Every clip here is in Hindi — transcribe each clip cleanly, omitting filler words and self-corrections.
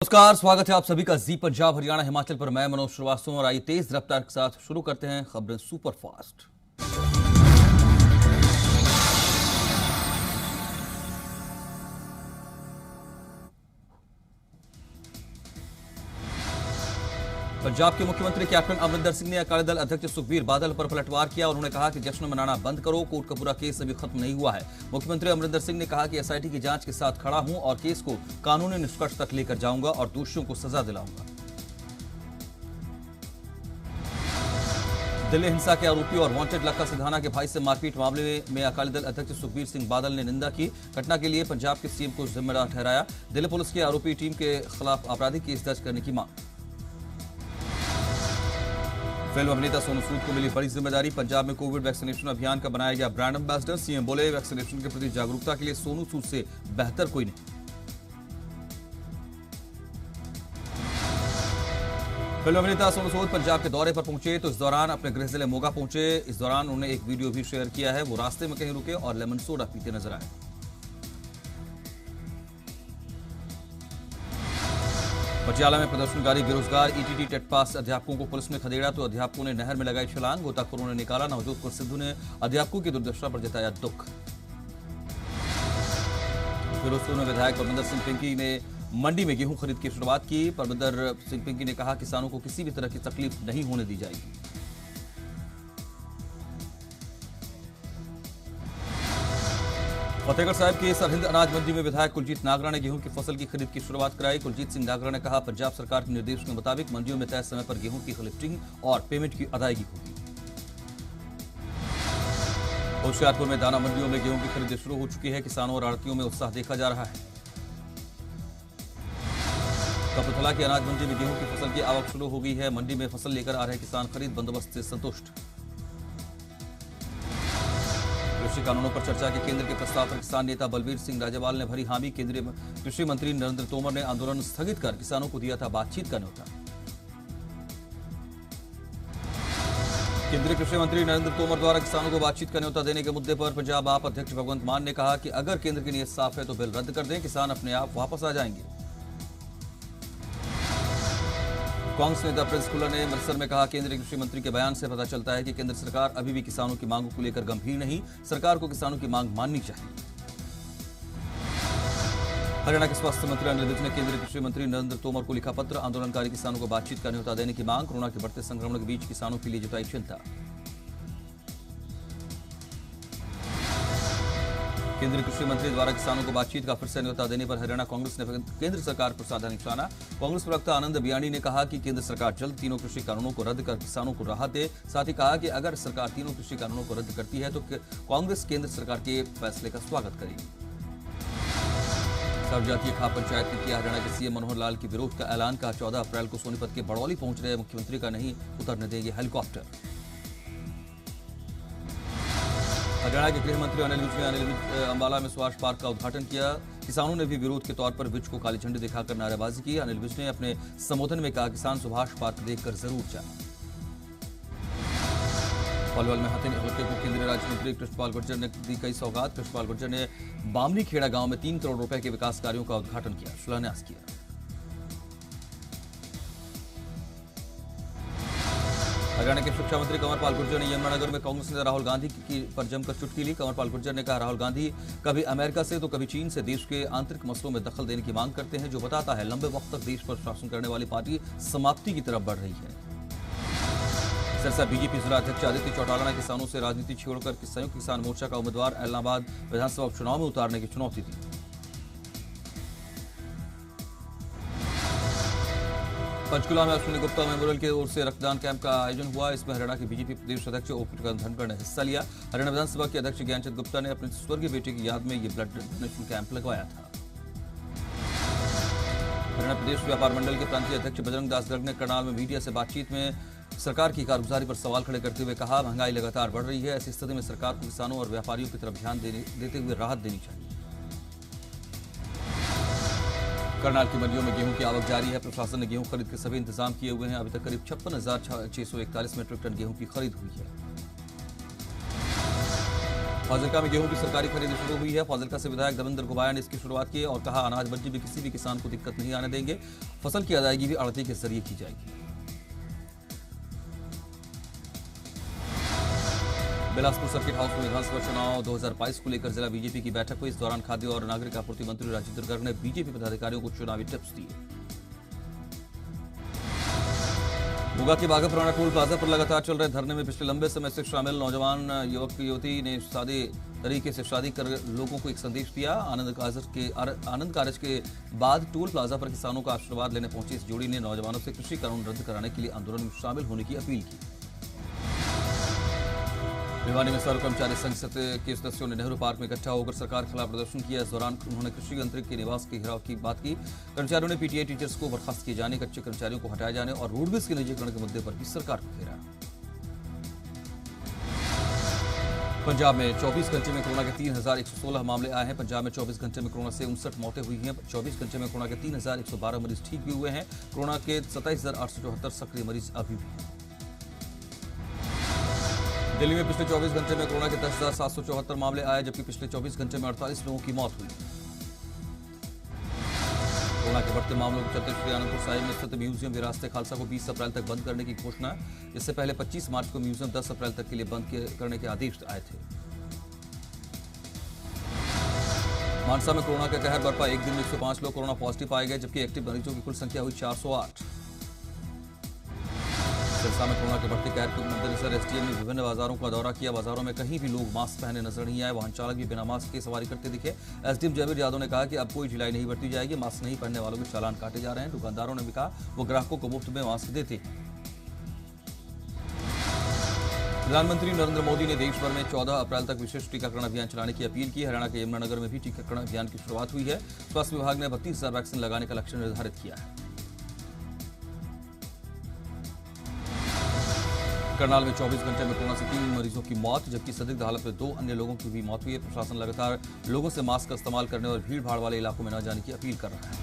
नमस्कार, स्वागत है आप सभी का जी पंजाब हरियाणा हिमाचल पर। मैं मनोज श्रीवास्तव और आइए तेज रफ्तार के साथ शुरू करते हैं खबरें सुपरफास्ट। पंजाब के मुख्यमंत्री कैप्टन अमरिंदर सिंह ने अकाली दल अध्यक्ष सुखबीर बादल पर पलटवार किया। उन्होंने कहा कि जश्न मनाना बंद करो, कोर्ट का पूरा केस अभी खत्म नहीं हुआ है। मुख्यमंत्री अमरिंदर सिंह ने कहा कि एसआईटी की जांच के साथ खड़ा हूं और केस को कानूनी निष्कर्ष तक लेकर जाऊंगा और दोषियों को सजा दिलाऊंगा। दिल्ली हिंसा के आरोपी और वांटेड लक्का सिधाना के भाई से मारपीट मामले में अकाली दल अध्यक्ष सुखबीर सिंह बादल ने निंदा की। घटना के लिए पंजाब के सीएम को जिम्मेदार ठहराया। दिल्ली पुलिस की आरोपी टीम के खिलाफ आपराधिक केस दर्ज करने की मांग। फिल्म अभिनेता सोनू सूद को मिली बड़ी जिम्मेदारी। पंजाब में कोविड वैक्सीनेशन अभियान का बनाया गया ब्रांड एम्बेसडर। सीएम बोले, वैक्सीनेशन के प्रति जागरूकता के लिए सोनू सूद से बेहतर कोई नहीं। फिल्म अभिनेता सोनू सूद पंजाब के दौरे पर पहुंचे तो इस दौरान अपने गृह जिले मोगा पहुंचे। इस दौरान उन्होंने एक वीडियो भी शेयर किया है। वो रास्ते में कहीं रुके और लेमन सोडा पीते नजर आए। पटियाला में प्रदर्शनकारी बेरोजगार ईटीटी टेट पास अध्यापकों को पुलिस ने खदेड़ा तो अध्यापकों ने नहर में लगाई छलांग। गोताखोरों ने निकाला। नवजोत सिद्धू ने अध्यापकों की दुर्दशा पर जताया दुख। फिरोजपुर में विधायक परमिंदर सिंह पिंकी ने मंडी में गेहूं खरीद की शुरुआत की। परमिंदर सिंह पिंकी ने कहा, किसानों को किसी भी तरह की तकलीफ नहीं होने दी जाएगी। फतेहगढ़ साहिब के सरहिंद अनाज मंडी में विधायक कुलजीत नागरा ने गेहूं की फसल की खरीद की शुरुआत कराई। कुलजीत सिंह नागरा ने कहा, पंजाब सरकार के निर्देश के मुताबिक मंडियों में तय समय पर गेहूं की लिफ्टिंग और पेमेंट की अदायगी होगी। होशियारपुर में दाना मंडियों में गेहूं की खरीद शुरू हो चुकी है। किसानों और आड़तियों में उत्साह देखा जा रहा है। कपूरथला की अनाज मंडी में गेहूं की फसल की आवक शुरू हो गई है। मंडी में फसल लेकर आ रहे किसान खरीद बंदोबस्त से संतुष्ट। कृषि कानूनों पर चर्चा के केंद्र के प्रस्ताव पर किसान नेता बलबीर सिंह राजेवाल ने भरी हामी। केंद्रीय कृषि मंत्री नरेंद्र तोमर ने आंदोलन स्थगित कर किसानों को दिया था बातचीत का न्योता। केंद्रीय कृषि मंत्री नरेंद्र तोमर द्वारा किसानों को बातचीत का न्योता देने के मुद्दे पर पंजाब आप अध्यक्ष भगवंत मान ने कहा कि अगर केंद्र की नीयत साफ है तो बिल रद्द कर दें, किसान अपने आप वापस आ जाएंगे। कांग्रेस नेता प्रिंस खुल्लर ने अमृतसर में कहा, केंद्रीय कृषि मंत्री के बयान से पता चलता है कि केंद्र सरकार अभी भी किसानों की मांगों को लेकर गंभीर नहीं। सरकार को किसानों की मांग माननी चाहिए। हरियाणा के स्वास्थ्य मंत्री अनिल विज ने केंद्रीय कृषि मंत्री नरेंद्र तोमर को लिखा पत्र। आंदोलनकारी किसानों को बातचीत का न्योता देने की मांग। कोरोना के बढ़ते संक्रमण के बीच किसानों के लिए जताई चिंता। केंद्रीय कृषि मंत्री द्वारा किसानों को बातचीत का फिर से न्योता देने पर हरियाणा कांग्रेस ने केंद्र सरकार पर साधा निशाना। कांग्रेस प्रवक्ता आनंद बियाणी ने कहा कि केंद्र सरकार जल्द तीनों कृषि कानूनों को रद्द कर किसानों को राहत दे। साथ ही कहा कि अगर सरकार तीनों कृषि कानूनों को रद्द करती है तो कांग्रेस केंद्र सरकार के फैसले का स्वागत करेगी। सर्वजातीय खाप पंचायत ने किया हरियाणा के सीएम मनोहर लाल के विरोध का ऐलान। कहा, 14 अप्रैल को सोनीपत के बड़ौली पहुंच रहे मुख्यमंत्री का नहीं उतरने देंगे हेलीकॉप्टर। हरियाणा के गृह मंत्री अनिल विज ने अंबाला में सुभाष पार्क का उद्घाटन किया। किसानों ने भी विरोध के तौर पर विज को काली झंडी दिखाकर नारेबाजी की। अनिल विज ने अपने संबोधन में कहा, किसान सुभाष पार्क देखकर जरूर जाएं। पलवल में हल्के को केंद्रीय राज्य मंत्री कृष्णपाल गुर्जर ने दी कई सौगात। कृष्णपाल गुर्जर ने बामनी खेड़ा गांव में 3 करोड़ रुपए के विकास कार्यों का उद्घाटन किया, शिलान्यास किया। हरियाणा के शिक्षा मंत्री कंवरपाल गुर्जर ने यमुनानगर में कांग्रेस नेता राहुल गांधी पर जमकर चुटकी ली। कंवरपाल गुर्जर ने कहा, राहुल गांधी कभी अमेरिका से तो कभी चीन से देश के आंतरिक मसलों में दखल देने की मांग करते हैं, जो बताता है लंबे वक्त तक देश पर शासन करने वाली पार्टी समाप्ति की तरफ बढ़ रही है। सिरसा बीजेपी जिला अध्यक्ष आदित्य चौटाला ने किसानों से राजनीति छोड़कर संयुक्त किसान मोर्चा का उम्मीदवार इलाहाबाद विधानसभा उपचुनाव में उतारने की चुनौती दी। पंचकुला में अश्विनी गुप्ता मेमोरियल की ओर से रक्तदान कैंप का आयोजन हुआ। इसमें हरियाणा के बीजेपी प्रदेश अध्यक्ष ओपी धनखड़ ने हिस्सा लिया। हरियाणा विधानसभा के अध्यक्ष ज्ञानचंद गुप्ता ने अपने स्वर्गीय बेटे की याद में ये ब्लड डोनेशन कैंप लगवाया था। हरियाणा प्रदेश व्यापार मंडल के प्रांतीय अध्यक्ष बजरंग दास गर्ग ने करनाल में मीडिया से बातचीत में सरकार की कारगुजारी पर सवाल खड़े करते हुए कहा, महंगाई लगातार बढ़ रही है। ऐसी स्थिति में सरकार को किसानों और व्यापारियों की तरफ ध्यान देते हुए राहत देनी चाहिए। करनाल की मंडियों में गेहूं की आवक जारी है। प्रशासन ने गेहूं खरीद के सभी इंतजाम किए हुए हैं। अभी तक करीब 56,641 मीट्रिक टन गेहूं की खरीद हुई है। फाजिल्का में गेहूं की सरकारी खरीद शुरू हुई है। फाजिल्का से विधायक देवेंद्र घुबाया ने इसकी शुरुआत की और कहा, अनाज मंडी में किसी भी किसान को दिक्कत नहीं आने देंगे। फसल की अदायगी भी आड़ती के जरिए की जाएगी। बिलासपुर सर्किट हाउस में विधानसभा चुनाव 2022 को लेकर जिला बीजेपी की बैठक हुई। इस दौरान खाद्य और नागरिक आपूर्ति मंत्री राजेंद्र गर्ग ने बीजेपी पदाधिकारियों को चुनावी टिप्स दिए। मोगा के बाघापुराना टोल प्लाजा पर लगातार चल रहे धरने में पिछले लंबे समय से शामिल नौजवान युवक युवती ने सादे तरीके से शादी कर लोगों को एक संदेश दिया। आनंद कारज के बाद टोल प्लाजा पर किसानों का आशीर्वाद लेने पहुंची इस जोड़ी ने नौजवानों से कृषि कानून रद्द कराने के लिए आंदोलन में शामिल होने की अपील की। भिवानी में सर्व कर्मचारी संघ के सदस्यों ने नेहरू पार्क में इकट्ठा होकर सरकार के खिलाफ प्रदर्शन किया। इस दौरान उन्होंने कृषि यंत्र के निवास के घेराव की बात की। कर्मचारियों ने पीटीआई टीचर्स को बर्खास्त किए जाने, कच्चे कर्मचारियों को हटाए जाने और रोडवेज के निजीकरण के मुद्दे पर भी सरकार को घेरा। पंजाब में 24 घंटे में कोरोना के 3,116 मामले आए हैं। पंजाब में 24 घंटे में कोरोना से 59 मौतें हुई हैं। 24 घंटे में कोरोना के 3,112 मरीज ठीक भी हुए हैं। कोरोना के 27,874 सक्रिय मरीज अभी भी हैं। दिल्ली में पिछले 24 घंटे में कोरोना के 10,774 मामले आए, जबकि पिछले 24 घंटे में 48 लोगों की मौत हुई। कोरोना के बढ़ते मामलों के चलते श्री आनंदपुर साहिब में स्थित म्यूजियम विरासत खालसा को 20 अप्रैल तक बंद करने की घोषणा। इससे पहले 25 मार्च को म्यूजियम 10 अप्रैल तक के लिए बंद करने के आदेश आए थे। मानसा में कोरोना का कहर बरपा। एक दिन में 105 लोग कोरोना पॉजिटिव पाए गए, जबकि एक्टिव मरीजों की कुल संख्या हुई 408। सिरसा में कोरोना के बढ़ते कहर के मद्देनजर एसडीएम ने विभिन्न बाजारों का दौरा किया। बाजारों में कहीं भी लोग मास्क पहने नजर नहीं आए। वाहन चालक भी बिना मास्क के सवारी करते दिखे। एसडीएम जयवीर यादव ने कहा कि अब कोई ढिलाई नहीं बरती जाएगी। मास्क नहीं पहनने वालों के चालान काटे जा रहे हैं। दुकानदारों ने भी कहा वो ग्राहकों को मुफ्त में मास्क देते हैं। प्रधानमंत्री नरेंद्र मोदी ने देश भर में 14 अप्रैल तक विशेष टीकाकरण अभियान चलाने की अपील की। हरियाणा के यमुनानगर में भी टीकाकरण अभियान की शुरुआत हुई है। स्वास्थ्य विभाग ने 32,000 वैक्सीन लगाने का लक्ष्य निर्धारित किया है। करनाल में 24 घंटे में कोरोना से 3 मरीजों की मौत, जबकि संदिग्ध हालत में 2 अन्य लोगों की भी मौत हुई है। प्रशासन लगातार लोगों से मास्क का इस्तेमाल करने और भीड़ भाड़ वाले इलाकों में न जाने की अपील कर रहा है।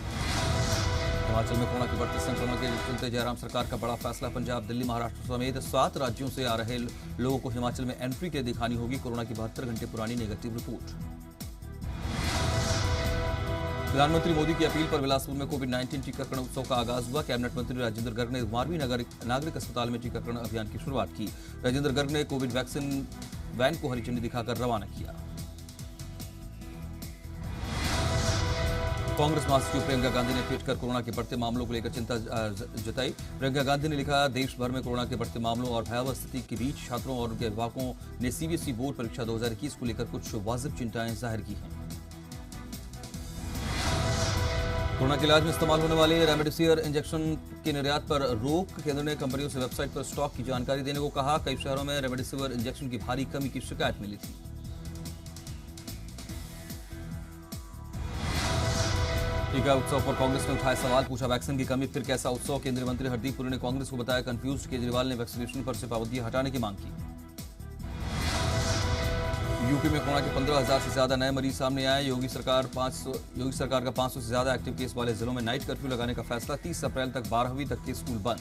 हिमाचल में कोरोना के बढ़ते संक्रमण के चलते जयराम सरकार का बड़ा फैसला। पंजाब, दिल्ली, महाराष्ट्र समेत 7 राज्यों से आ रहे लोगों को हिमाचल में एंट्री के लिए दिखानी होगी कोरोना की 72 घंटे पुरानी नेगेटिव रिपोर्ट। प्रधानमंत्री मोदी की अपील पर बिलासपुर में कोविड-19 टीकाकरण उत्सव का आगाज हुआ। कैबिनेट मंत्री राजेंद्र गर्ग ने मारवी नागरिक अस्पताल में टीकाकरण अभियान की शुरुआत की। राजेंद्र गर्ग ने कोविड वैक्सीन वैन को हरी झंडी दिखाकर रवाना किया। कांग्रेस महासचिव प्रियंका गांधी ने ट्वीट कर कोरोना के बढ़ते मामलों को लेकर चिंता जताई। प्रियंका गांधी ने लिखा, देश भर में कोरोना के बढ़ते मामलों और भयावह स्थिति के बीच छात्रों और उनके अभिभावकों ने सीबीएसई बोर्ड परीक्षा 2021 को लेकर कुछ वाजिब चिंताएं जाहिर की हैं। कोरोना के इलाज में इस्तेमाल होने वाले रेमडेसिविर इंजेक्शन के निर्यात पर रोक। केंद्र ने कंपनियों से वेबसाइट पर स्टॉक की जानकारी देने को कहा। कई शहरों में रेमडेसिविर इंजेक्शन की भारी कमी की शिकायत मिली थी। टीका उत्सव पर कांग्रेस ने उठाए सवाल, पूछा वैक्सीन की कमी फिर कैसा उत्सव। केंद्रीय मंत्री हरदीप पुरी ने कांग्रेस को बताया कंफ्यूज। केजरीवाल ने वैक्सीनेशन पर से पाबंदियां हटाने की मांग की। यूपी में कोरोना के 15,000 से ज्यादा नए मरीज सामने आए। योगी सरकार का 500 से ज्यादा एक्टिव केस वाले जिलों में नाइट कर्फ्यू लगाने का फैसला। 30 अप्रैल तक 12वीं तक के स्कूल बंद।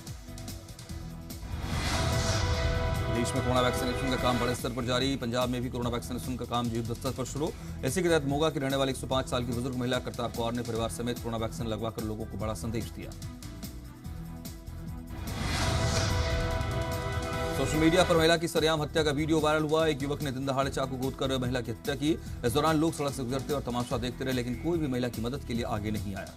देश में कोरोना वैक्सीनेशन का काम बड़े स्तर पर जारी। पंजाब में भी कोरोना वैक्सीनेशन का काम युद्ध स्तर पर शुरू। इसी के तहत मोगा की रहने वाली 105 साल की बुजुर्ग महिला करतार कौर ने परिवार समेत कोरोना वैक्सीन लगवाकर लोगों को बड़ा संदेश दिया। सोशल मीडिया पर महिला की सरेआम हत्या का वीडियो वायरल हुआ। एक युवक ने दिन दहाड़े चाकू गोदकर महिला की हत्या की। इस दौरान लोग सड़क से गुजरते और तमाशा देखते रहे, लेकिन कोई भी महिला की मदद के लिए आगे नहीं आया।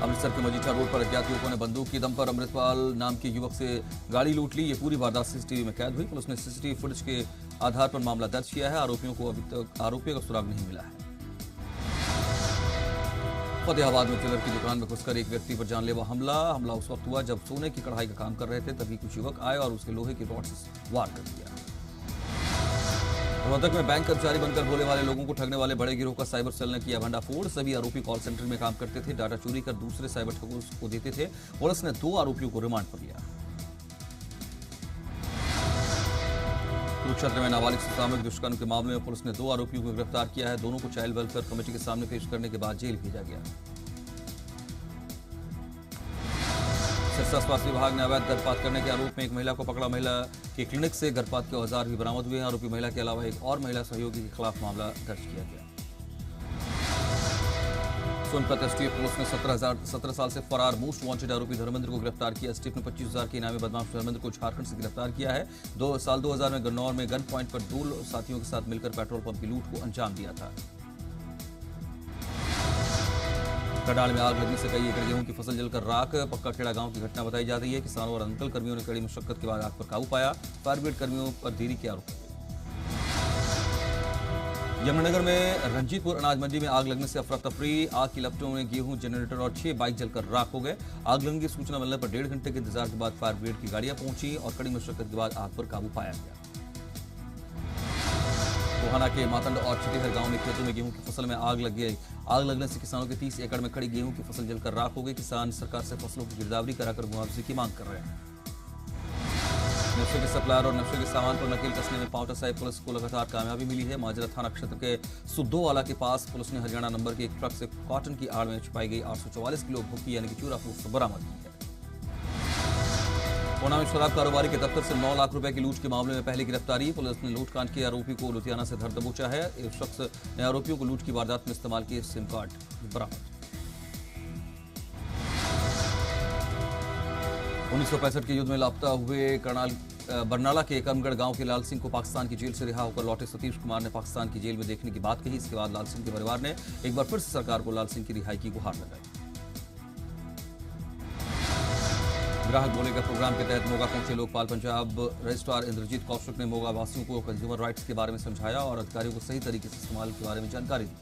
अमृतसर के मजीठा रोड पर अज्ञात युवकों ने बंदूक की दम पर अमृतपाल नाम के युवक से गाड़ी लूट ली। ये पूरी वारदात सीसीटीवी में कैद हुई। पुलिस ने सीसीटीवी फुटेज के आधार पर मामला दर्ज किया है। आरोपियों का सुराग नहीं मिला है। फतेहाबाद में टेलर की दुकान में घुसकर एक व्यक्ति पर जानलेवा हमला उस वक्त हुआ जब सोने की कढ़ाई का काम कर रहे थे। तभी कुछ युवक आए और उसके लोहे की रॉड से वार कर दिया। रोहतक में बैंक कर्मचारी बनकर भोले वाले लोगों को ठगने वाले बड़े गिरोह का साइबर सेल ने किया भंडाफोड़। सभी आरोपी कॉल सेंटर में काम करते थे, डाटा चोरी कर दूसरे साइबर ठगों को देते थे। पुलिस ने 2 आरोपियों को रिमांड पर लिया। कुरुक्षेत्र में नाबालिग से सामूहिक दुष्कर्म के मामले में पुलिस ने 2 आरोपियों को गिरफ्तार किया है। दोनों को चाइल्ड वेलफेयर कमेटी के सामने पेश करने के बाद जेल भेजा गया। सिरसा स्वास्थ्य विभाग ने अवैध गर्भपात करने के आरोप में एक महिला को पकड़ा। महिला कि क्लिनिक से गर्भपात के औजार भी बरामद हुए हैं। आरोपी महिला के अलावा एक और महिला सहयोगी के खिलाफ मामला दर्ज किया गया। सोनभद्र एसटीएफ पुलिस ने 17 साल से फरार मोस्ट वांटेड आरोपी धर्मेंद्र को गिरफ्तार किया। एसटीएफ ने 25,000 के इनामी बदमाश धर्मेंद्र को झारखंड से गिरफ्तार किया है। 2000 में गन्नौर में गन पॉइंट पर 2 साथियों के साथ मिलकर पेट्रोल पंप की लूट को अंजाम दिया था। कडाल में आग लगने से कई एकड़ गेहूं की फसल जलकर राख। पक्का खेड़ा गांव की घटना बताई जा रही है। किसानों और अंकल कर्मियों ने कड़ी मशक्कत के बाद आग पर काबू पाया। फायर ब्रिगेड कर्मियों पर देरी के आरोप। यमुनानगर में रंजीतपुर अनाज मंडी में आग लगने से अफरा तफरी। आग की लपटों में गेहूं, जनरेटर और 6 बाइक जलकर राख हो गए। आग लगने की सूचना मिलने पर 1.5 घंटे के इंतजार के बाद फायर ब्रिगेड की गाड़ियां पहुंची और कड़ी मशक्कत के बाद आग पर काबू पाया गया। टोहाना के मातंड और छिटीहर गांव में खेतों में गेहूं की फसल में आग लग गई। आग लगने से किसानों के 30 एकड़ में खड़ी गेहूं की फसल जलकर राख हो गई। किसान सरकार से फसलों की गिरदावरी कराकर मुआवजे की मांग कर रहे हैं। नशे के सप्लायर और नशे के सामान पर नकेल कसने में पांवटा साहिब पुलिस को लगातार कामयाबी मिली है। माजरा थाना क्षेत्र के सुद्दोवाला के पास पुलिस ने हरियाणा नंबर के एक ट्रक से कॉटन की आड़ में छुपाई गई 844 किलो भुक्की यानी कि चूरा फ्रूट बरामद की है। पुणे में शराब कारोबारी के दफ्तर से 9 लाख रुपए की लूट के मामले में पहली गिरफ्तारी। पुलिस ने लूटकांड के आरोपी को लुधियाना से धर दबोचा है। एक शख्स ने आरोपियों को लूट की वारदात में इस्तेमाल किए सिम कार्ड बरामद। 1965 के युद्ध में लापता हुए करनाल बरनाला के करमगढ़ गांव के लाल सिंह को पाकिस्तान की जेल से रिहा होकर लौटे सतीश कुमार ने पाकिस्तान की जेल में देखने की बात कही। इसके बाद लाल सिंह के परिवार ने एक बार फिर से सरकार को लाल सिंह की रिहाई की गुहार लगाई। ग्राहक बोलेगा प्रोग्राम के तहत मोगा पहुंचे लोकपाल पंजाब रजिस्ट्रार इंद्रजीत कौशिक ने मोगा वासियों को कंज्यूमर राइट्स के बारे में समझाया और अधिकारियों को सही तरीके से इस्तेमाल के बारे में जानकारी दी।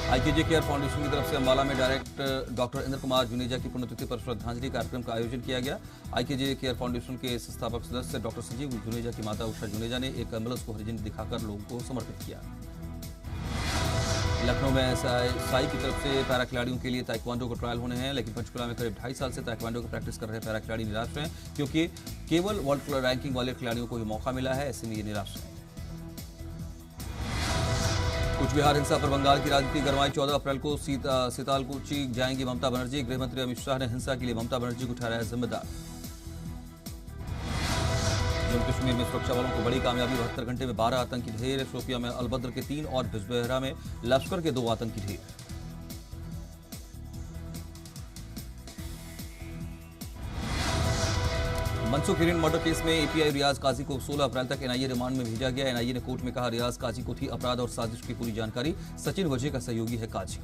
आईकेजे केयर फाउंडेशन की तरफ से अंबाला में डायरेक्टर डॉक्टर इंद्र कुमार जुनेजा की पुण्यतिथि पर श्रद्धांजलि कार्यक्रम का आयोजन किया गया। आईकेजे केयर फाउंडेशन के संस्थापक सदस्य डॉक्टर संजीव जुनेजा की माता उषा जुनेजा ने एक एम्बुलेंस को हरी झंडी दिखाकर लोगों को समर्पित किया। लखनऊ में साई की तरफ से पैरा खिलाड़ियों के लिए ताइक्वांडो का ट्रायल होने हैं, लेकिन पंचकुला में करीब 2.5 साल से ताइक्वांडो की प्रैक्टिस कर रहे पैरा खिलाड़ी निराश हैं क्योंकि केवल वर्ल्ड रैंकिंग वाले खिलाड़ियों को ही मौका मिला है। ऐसे में ये निराश है। कुछ बिहार हिंसा पर बंगाल की राजनीति गरमाई। 14 अप्रैल को सीतालकुची जाएंगी ममता बनर्जी। गृहमंत्री अमित शाह ने हिंसा के लिए ममता बनर्जी को ठहराया जिम्मेदार। जम्मू कश्मीर में सुरक्षा बलों को बड़ी कामयाबी। 72 घंटे में 12 आतंकी ढेर। शोपिया में अलबद्र के 3 और बिजबेहरा में लश्कर के 2 आतंकी ढेर। मनसुख हिरेन मर्डर केस में एपीआई रियाज काजी को 16 अप्रैल तक एनआईए रिमांड में भेजा गया। एनआईए ने कोर्ट में कहा रियाज काजी को थी अपराध और साजिश की पूरी जानकारी। सचिन वजह का सहयोगी है काजी।